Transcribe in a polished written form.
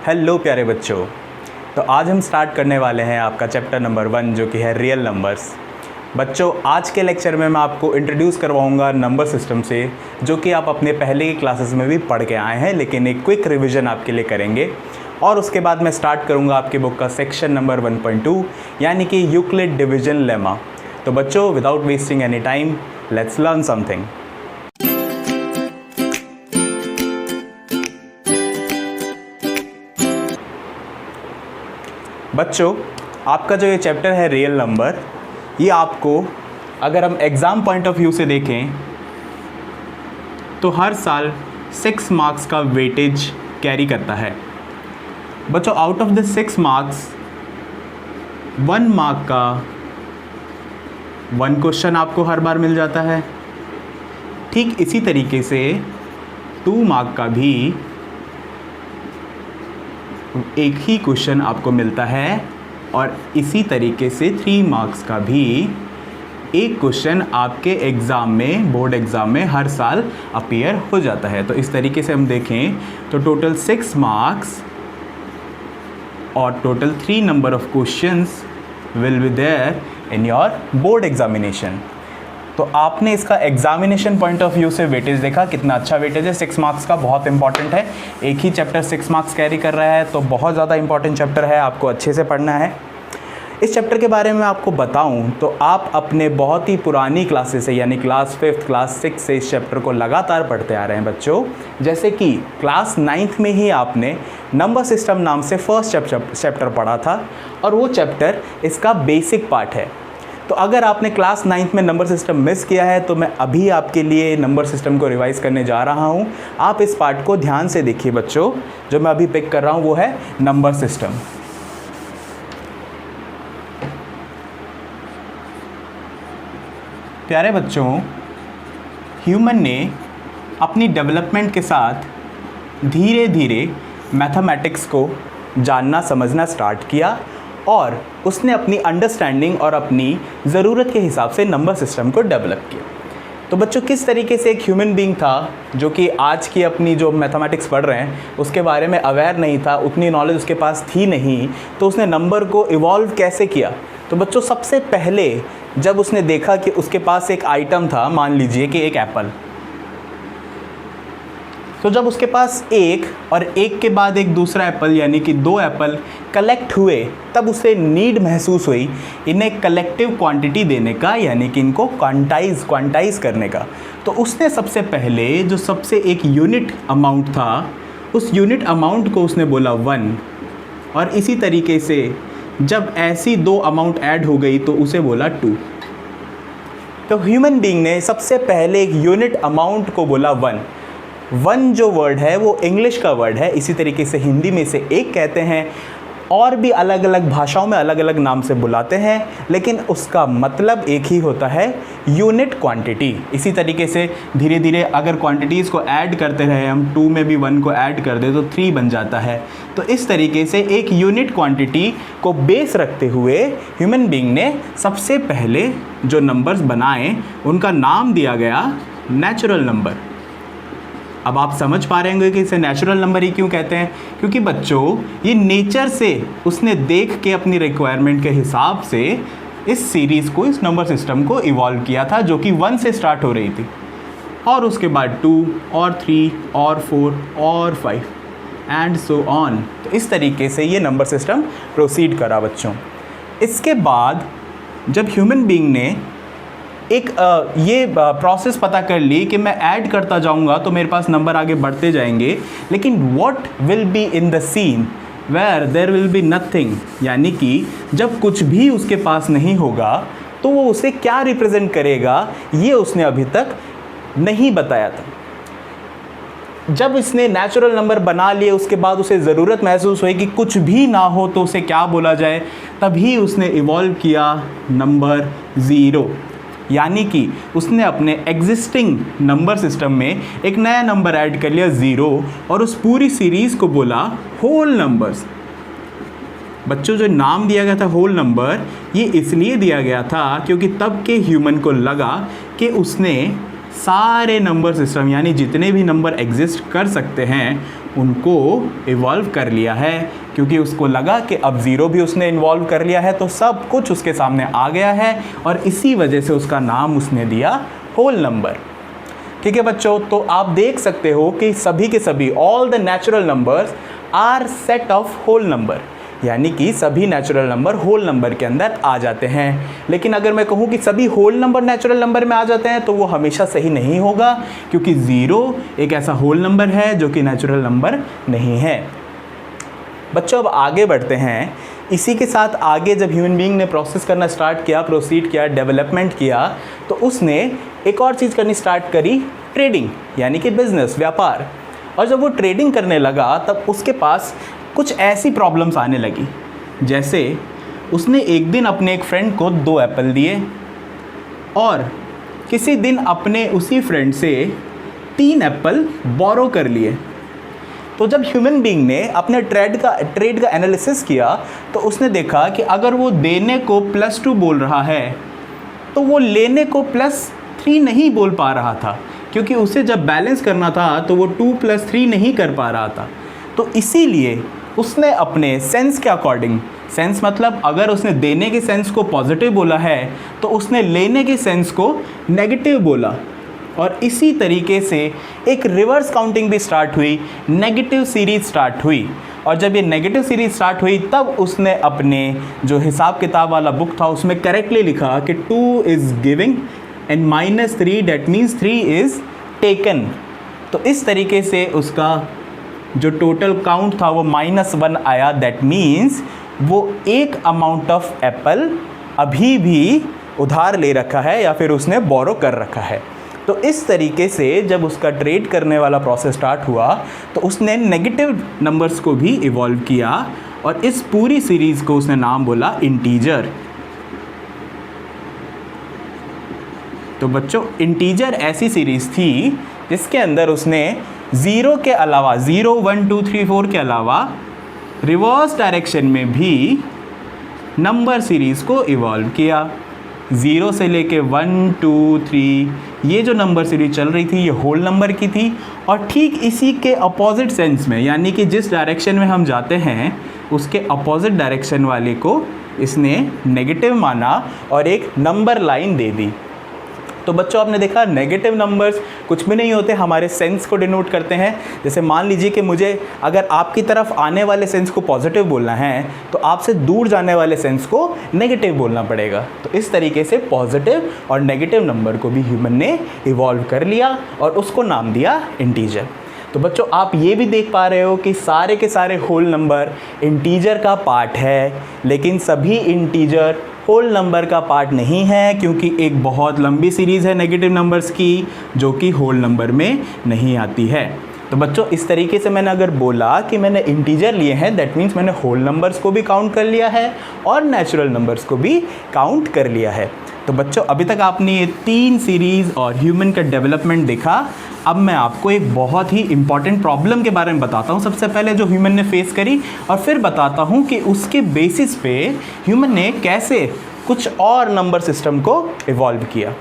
Hello प्यारे बच्चों। तो आज हम स्टार्ट करने वाले हैं आपका चैप्टर नंबर 1 जो कि है रियल नंबर्स। बच्चों, आज के लेक्चर में मैं आपको इंट्रोड्यूस करवाऊंगा नंबर सिस्टम से, जो कि आप अपने पहले की क्लासेस में भी पढ़ के आए हैं, लेकिन एक क्विक रिवीजन आपके लिए करेंगे। और उसके बाद मैं स्टार्ट करूंगा आपकी बुक का सेक्शन नंबर 1.2 यानी कि यूक्लिड डिवीजन लेमा। तो बच्चों, without wasting any time, let's learn something. बच्चों, आपका जो ये चैप्टर है रियल नंबर, ये आपको अगर हम एग्ज़ाम पॉइंट ऑफ व्यू से देखें तो हर साल 6 मार्क्स का वेटेज कैरी करता है। बच्चों, out of the 6 marks 1 mark का 1 क्वेश्चन आपको हर बार मिल जाता है। ठीक इसी तरीके से 2 मार्क का भी एक ही क्वेश्चन आपको मिलता है, और इसी तरीके से 3 मार्क्स का भी एक क्वेश्चन आपके एग्ज़ाम में, बोर्ड एग्ज़ाम में हर साल अपीयर हो जाता है। तो इस तरीके से हम देखें तो टोटल 6 मार्क्स और total 3 number of questions will be there in your board examination. तो आपने इसका एग्जामिनेशन पॉइंट ऑफ व्यू से वेटेज देखा, कितना अच्छा वेटेज है। 6 मार्क्स का बहुत इंपॉर्टेंट है। एक ही चैप्टर 6 मार्क्स कैरी कर रहा है, तो बहुत ज़्यादा इंपॉर्टेंट चैप्टर है, आपको अच्छे से पढ़ना है। इस चैप्टर के बारे में आपको बताऊं तो आप अपने बहुत ही पुरानी क्लासेस से, यानी क्लास 5th क्लास 6 से इस चैप्टर को लगातार पढ़ते आ रहे हैं बच्चों। जैसे कि क्लास 9th में ही आपने नंबर सिस्टम नाम से फर्स्ट चैप्टर पढ़ा था, और वो चैप्टर इसका बेसिक पार्ट है। तो अगर आपने क्लास 9th में नंबर सिस्टम मिस किया है तो मैं अभी आपके लिए नंबर सिस्टम को रिवाइज़ करने जा रहा हूँ। आप इस पार्ट को ध्यान से देखिए बच्चों। जो मैं अभी पिक कर रहा हूँ वो है नंबर सिस्टम। प्यारे बच्चों, ह्यूमन ने अपनी डेवलपमेंट के साथ धीरे धीरे मैथमेटिक्स को जानना समझना स्टार्ट किया, और उसने अपनी अंडरस्टैंडिंग और अपनी ज़रूरत के हिसाब से नंबर सिस्टम को डेवलप किया। तो बच्चों, किस तरीके से एक ह्यूमन बीइंग था जो कि आज की अपनी जो मैथमेटिक्स पढ़ रहे हैं उसके बारे में अवेयर नहीं था, उतनी नॉलेज उसके पास थी नहीं, तो उसने नंबर को इवॉल्व कैसे किया। तो बच्चों, सबसे पहले जब उसने देखा कि उसके पास एक आइटम था, मान लीजिए कि एक एप्पल, तो जब उसके पास एक और एक के बाद एक दूसरा एप्पल यानी कि 2 एप्पल कलेक्ट हुए, तब उसे नीड महसूस हुई इन्हें कलेक्टिव क्वांटिटी देने का, यानी कि इनको क्वांटाइज करने का। तो उसने सबसे पहले जो सबसे एक यूनिट अमाउंट था, उस यूनिट अमाउंट को उसने बोला 1, और इसी तरीके से जब ऐसी 2 अमाउंट ऐड हो गई तो उसे बोला 2। तो ह्यूमन बीइंग ने सबसे पहले एक यूनिट अमाउंट को बोला 1। 1 जो वर्ड है वो इंग्लिश का वर्ड है, इसी तरीके से हिंदी में इसे 1 कहते हैं, और भी अलग अलग भाषाओं में अलग अलग नाम से बुलाते हैं, लेकिन उसका मतलब एक ही होता है, यूनिट क्वांटिटी। इसी तरीके से धीरे धीरे अगर क्वांटिटीज़ को ऐड करते रहे, हम 2 में भी 1 को ऐड कर दे तो 3 बन जाता है। तो इस तरीके से एक यूनिट क्वांटिटी को बेस रखते हुए ह्यूमन बीइंग ने सबसे पहले जो नंबर्स बनाए उनका नाम दिया गया नेचुरल नंबर। अब आप समझ पा रहे होंगे कि इसे नेचुरल नंबर ही क्यों कहते हैं, क्योंकि बच्चों ये नेचर से उसने देख के अपनी रिक्वायरमेंट के हिसाब से इस सीरीज़ को, इस नंबर सिस्टम को इवॉल्व किया था, जो कि 1 से स्टार्ट हो रही थी, और उसके बाद 2 और 3 और 4 और 5 एंड सो ऑन। तो इस तरीके से ये नंबर सिस्टम प्रोसीड करा बच्चों। इसके बाद जब ह्यूमन बीइंग ने एक ये प्रोसेस पता कर ली कि मैं ऐड करता जाऊंगा तो मेरे पास नंबर आगे बढ़ते जाएंगे, लेकिन what will be in the scene where there will be nothing, यानी कि जब कुछ भी उसके पास नहीं होगा तो वो उसे क्या रिप्रेजेंट करेगा, ये उसने अभी तक नहीं बताया था। जब इसने नेचुरल नंबर बना लिए उसके बाद उसे ज़रूरत महसूस हुई कि कुछ भी ना हो तो उसे क्या बोला जाए, तभी उसने इवॉल्व किया नंबर 0, यानी कि उसने अपने एग्जिस्टिंग नंबर सिस्टम में एक नया नंबर ऐड कर लिया 0, और उस पूरी सीरीज़ को बोला होल नंबर्स। बच्चों, जो नाम दिया गया था होल नंबर, ये इसलिए दिया गया था क्योंकि तब के ह्यूमन को लगा कि उसने सारे नंबर सिस्टम यानी जितने भी नंबर एग्जिस्ट कर सकते हैं उनको इवॉल्व कर लिया है, क्योंकि उसको लगा कि अब ज़ीरो भी उसने इन्वॉल्व कर लिया है तो सब कुछ उसके सामने आ गया है, और इसी वजह से उसका नाम उसने दिया होल नंबर। ठीक है बच्चों, तो आप देख सकते हो कि सभी के सभी all the natural numbers are set of whole number, यानी कि सभी नेचुरल नंबर होल नंबर के अंदर आ जाते हैं। लेकिन अगर मैं कहूँ कि सभी होल नंबर नेचुरल नंबर में आ जाते हैं तो वो हमेशा सही नहीं होगा, क्योंकि ज़ीरो एक ऐसा होल नंबर है जो कि नेचुरल नंबर नहीं है। बच्चों अब आगे बढ़ते हैं। इसी के साथ आगे जब ह्यूमन बीइंग ने प्रोसेस करना स्टार्ट किया, प्रोसीड किया, डेवलपमेंट किया, तो उसने एक और चीज़ करनी स्टार्ट करी, ट्रेडिंग, यानी कि बिजनेस, व्यापार। और जब वो ट्रेडिंग करने लगा तब उसके पास कुछ ऐसी प्रॉब्लम्स आने लगी, जैसे उसने एक दिन अपने एक फ्रेंड को 2 एप्पल दिए और किसी दिन अपने उसी फ्रेंड से 3 एप्पल बोरो कर लिए। तो जब ह्यूमन बीइंग ने अपने ट्रेड का एनालिसिस किया तो उसने देखा कि अगर वो देने को +2 बोल रहा है तो वो लेने को +3 नहीं बोल पा रहा था, क्योंकि उसे जब बैलेंस करना था तो वो 2 + 3 नहीं कर पा रहा था। तो इसीलिए उसने अपने सेंस के अकॉर्डिंग, सेंस मतलब अगर उसने देने के सेंस को पॉजिटिव बोला है तो उसने लेने के सेंस को नेगेटिव बोला, और इसी तरीके से एक रिवर्स काउंटिंग भी स्टार्ट हुई, नेगेटिव सीरीज स्टार्ट हुई। और जब ये नेगेटिव सीरीज स्टार्ट हुई तब उसने अपने जो हिसाब किताब वाला बुक था उसमें करेक्टली लिखा कि 2 is giving and -3 that means 3 is taken. तो इस तरीके से उसका जो टोटल काउंट था वो -1 आया। दैट मीन्स वो एक अमाउंट ऑफ एप्पल अभी भी उधार ले रखा है या फिर उसने बोरो कर रखा है। तो इस तरीके से जब उसका ट्रेड करने वाला प्रोसेस स्टार्ट हुआ तो उसने नेगेटिव नंबर्स को भी इवॉल्व किया, और इस पूरी सीरीज़ को उसने नाम बोला इंटीजर। तो बच्चों इंटीजर ऐसी सीरीज़ थी जिसके अंदर उसने ज़ीरो के अलावा 0, 1, 2, 3, 4 के अलावा रिवर्स डायरेक्शन में भी नंबर सीरीज़ को इवॉल्व किया। 0 से लेके 1, 2, 3 ये जो नंबर सीरीज चल रही थी ये होल नंबर की थी, और ठीक इसी के अपोजिट सेंस में, यानी कि जिस डायरेक्शन में हम जाते हैं उसके अपोजिट डायरेक्शन वाले को इसने नेगेटिव माना और एक नंबर लाइन दे दी। तो बच्चों आपने देखा नेगेटिव नंबर्स कुछ भी नहीं होते, हमारे सेंस को डिनोट करते हैं। जैसे मान लीजिए कि मुझे अगर आपकी तरफ आने वाले सेंस को पॉजिटिव बोलना है तो आपसे दूर जाने वाले सेंस को नेगेटिव बोलना पड़ेगा। तो इस तरीके से पॉजिटिव और नेगेटिव नंबर को भी ह्यूमन ने इवॉल्व कर लिया और उसको नाम दिया इंटीजर। तो बच्चों आप ये भी देख पा रहे हो कि सारे के सारे होल नंबर इंटीजर का पार्ट है, लेकिन सभी इंटीजर होल नंबर का पार्ट नहीं है, क्योंकि एक बहुत लंबी सीरीज़ है नेगेटिव नंबर्स की जो कि होल नंबर में नहीं आती है। तो बच्चों इस तरीके से मैंने अगर बोला कि मैंने इंटीजर लिए हैं, दैट मीन्स मैंने होल नंबर्स को भी काउंट कर लिया है और नेचुरल नंबर्स को भी काउंट कर लिया है। तो बच्चों अभी तक आपने ये 3 सीरीज़ और ह्यूमन का डेवलपमेंट देखा। अब मैं आपको एक बहुत ही इंपॉर्टेंट प्रॉब्लम के बारे में बताता हूँ, सबसे पहले जो ह्यूमन ने फेस करी, और फिर बताता हूँ कि उसके बेसिस पे ह्यूमन ने कैसे कुछ और नंबर सिस्टम को इवॉल्व किया।